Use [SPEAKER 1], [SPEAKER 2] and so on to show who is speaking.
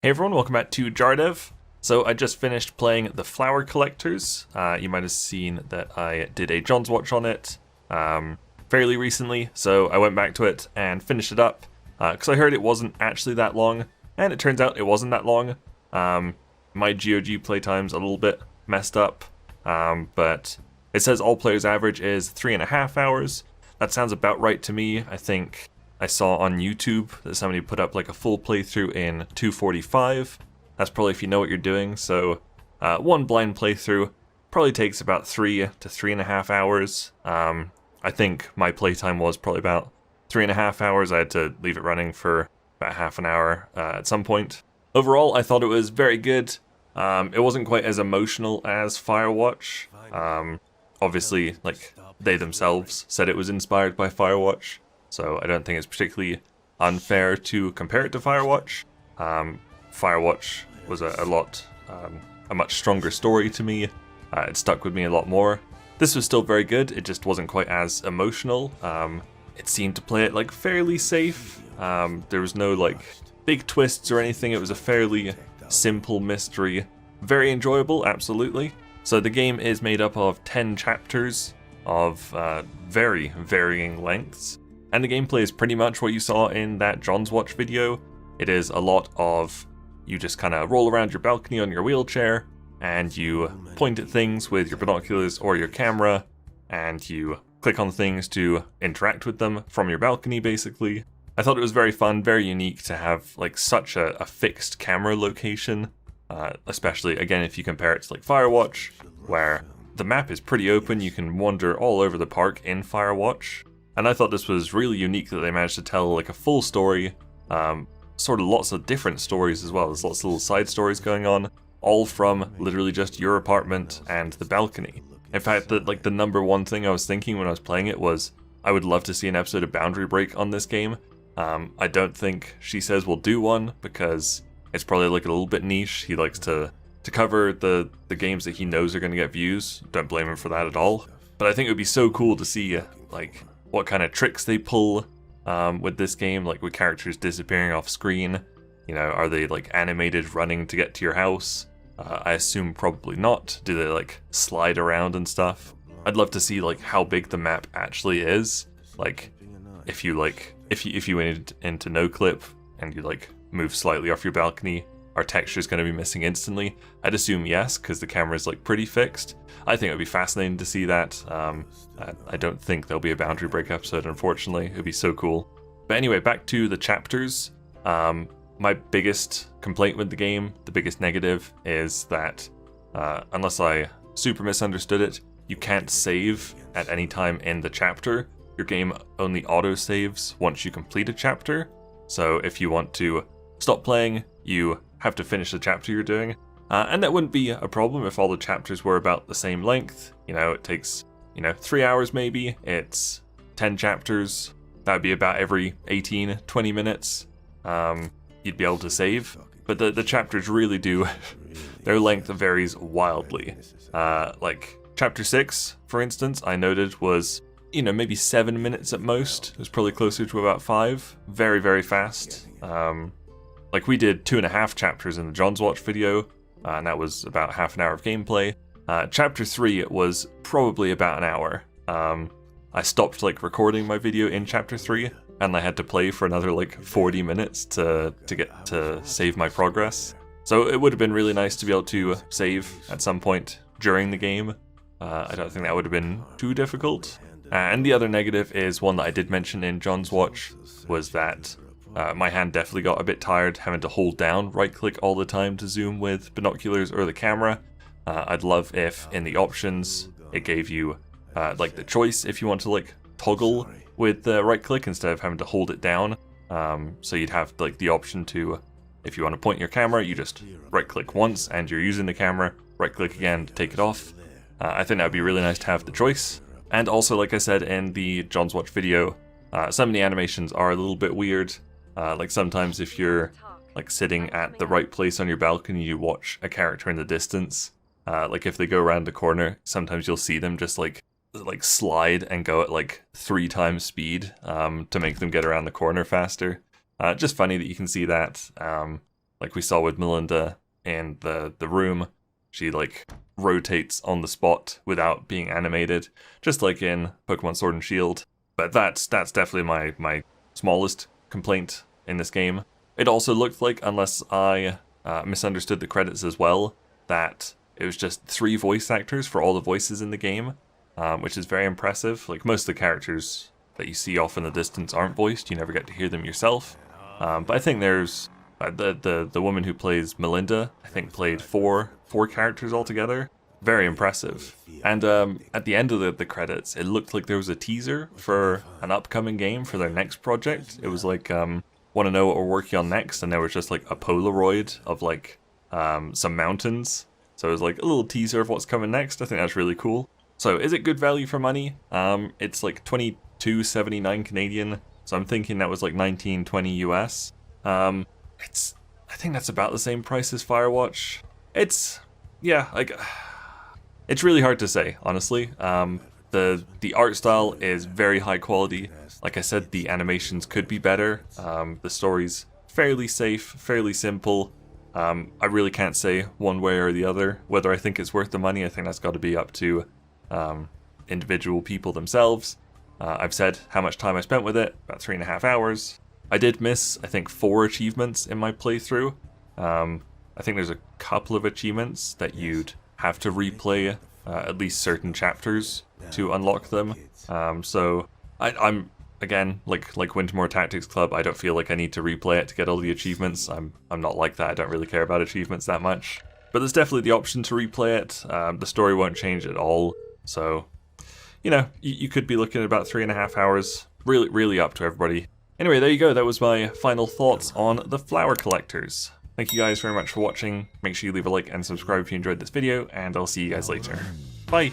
[SPEAKER 1] Hey everyone, welcome back to Jardev. So I just finished playing the Flower Collectors. You might have seen that I did a John's Watch on it fairly recently, so I went back to it and finished it up because I heard it wasn't actually that long, and it turns out it wasn't that long. My GOG playtime's a little bit messed up, but it says all players average is 3.5 hours. That sounds about right to me. I think I saw on YouTube that somebody put up like a full playthrough in 2:45. That's probably if you know what you're doing. So one blind playthrough probably takes about 3 to 3.5 hours. I think my playtime was probably about 3.5 hours. I had to leave it running for about half an hour at some point. Overall, I thought it was very good. It wasn't quite as emotional as Firewatch. Obviously, like they themselves said it was inspired by Firewatch. So I don't think it's particularly unfair to compare it to Firewatch. Firewatch was a much stronger story to me. It stuck with me a lot more. This was still very good, it just wasn't quite as emotional. It seemed to play it like fairly safe. There was no like big twists or anything, it was a fairly simple mystery. Very enjoyable, absolutely. So the game is made up of 10 chapters of very varying lengths. And the gameplay is pretty much what you saw in that John's Watch video. It is a lot of you just kind of roll around your balcony on your wheelchair, and you point at things with your binoculars or your camera, and you click on things to interact with them from your balcony, basically. I thought it was very fun, very unique to have like such a fixed camera location, especially, again, if you compare it to like Firewatch, where the map is pretty open, you can wander all over the park in Firewatch. And I thought this was really unique that they managed to tell like a full story, sort of lots of different stories as well. There's lots of little side stories going on, all from literally just your apartment and the balcony. In fact, the number one thing I was thinking when I was playing it was, I would love to see an episode of Boundary Break on this game. I don't think She Says will do one, because it's probably like a little bit niche. He likes to cover the games that he knows are going to get views. Don't blame him for that at all. But I think it would be so cool to see like what kind of tricks they pull with this game, like with characters disappearing off screen. You know, are they like animated running to get to your house? I assume probably not. Do they like slide around and stuff? I'd love to see like how big the map actually is. Like if you went into no clip and you like move slightly off your balcony, are textures going to be missing instantly? I'd assume yes, because the camera is like pretty fixed. I think it would be fascinating to see that. I don't think there'll be a Boundary Break episode, unfortunately. It would be so cool. But anyway, back to the chapters. My biggest complaint with the game, the biggest negative, is that unless I super misunderstood it, you can't save at any time in the chapter. Your game only auto-saves once you complete a chapter. So if you want to stop playing, you have to finish the chapter you're doing. And that wouldn't be a problem if all the chapters were about the same length. You know, it takes, 3 hours maybe. It's 10 chapters. That would be about every 18, 20 minutes. You'd be able to save. But the chapters really do, their length varies wildly. Like chapter 6, for instance, I noted was, maybe 7 minutes at most. It was probably closer to about 5. Very, very fast. Like we did 2.5 chapters in the John's Watch video, and that was about half an hour of gameplay. Chapter 3 was probably about an hour. I stopped like recording my video in chapter 3, and I had to play for another like 40 minutes to get to save my progress. So it would have been really nice to be able to save at some point during the game. I don't think that would have been too difficult. And the other negative is one that I did mention in John's Watch, was that my hand definitely got a bit tired having to hold down right click all the time to zoom with binoculars or the camera. I'd love if in the options it gave you like the choice if you want to like toggle with the right click instead of having to hold it down. So you'd have like the option to, if you want to point your camera, you just right click once and you're using the camera, right click again to take it off. I think that would be really nice to have the choice. And also, like I said in the John's Watch video, some of the animations are a little bit weird. Like sometimes if you're like sitting at the right place on your balcony, you watch a character in the distance. Like if they go around the corner, sometimes you'll see them just like slide and go at like 3 times speed to make them get around the corner faster. Just funny that you can see that. like we saw with Melinda in the room. She like rotates on the spot without being animated, just like in Pokemon Sword and Shield. But that's definitely my smallest complaint in this game. It also looked like, unless I misunderstood the credits as well, that it was just 3 voice actors for all the voices in the game, which is very impressive. Like, most of the characters that you see off in the distance aren't voiced, you never get to hear them yourself. But I think there's the woman who plays Melinda, I think played four characters altogether. Very impressive. And at the end of the credits, it looked like there was a teaser for an upcoming game for their next project. It was like, want to know what we're working on next, and there was just like a Polaroid of like some mountains. So it was like a little teaser of what's coming next. I think that's really cool. So is it good value for money? It's like $22.79 Canadian. So I'm thinking that was like $19.20 US. I think that's about the same price as Firewatch. It's really hard to say, honestly. The art style is very high quality. Like I said, the animations could be better. The story's fairly safe, fairly simple. I really can't say one way or the other whether I think it's worth the money. I think that's got to be up to individual people themselves. I've said how much time I spent with it, about 3.5 hours. I did miss, I think, 4 achievements in my playthrough. I think there's a couple of achievements that you'd have to replay at least certain chapters to unlock them. So I'm again, like Wintermore Tactics Club, I don't feel like I need to replay it to get all the achievements. I'm not like that. I don't really care about achievements that much. But there's definitely the option to replay it. The story won't change at all. So, you know, you could be looking at about 3.5 hours. Really up to everybody. Anyway, there you go. That was my final thoughts on the Flower Collectors. Thank you guys very much for watching. Make sure you leave a like and subscribe if you enjoyed this video, and I'll see you guys later. Bye!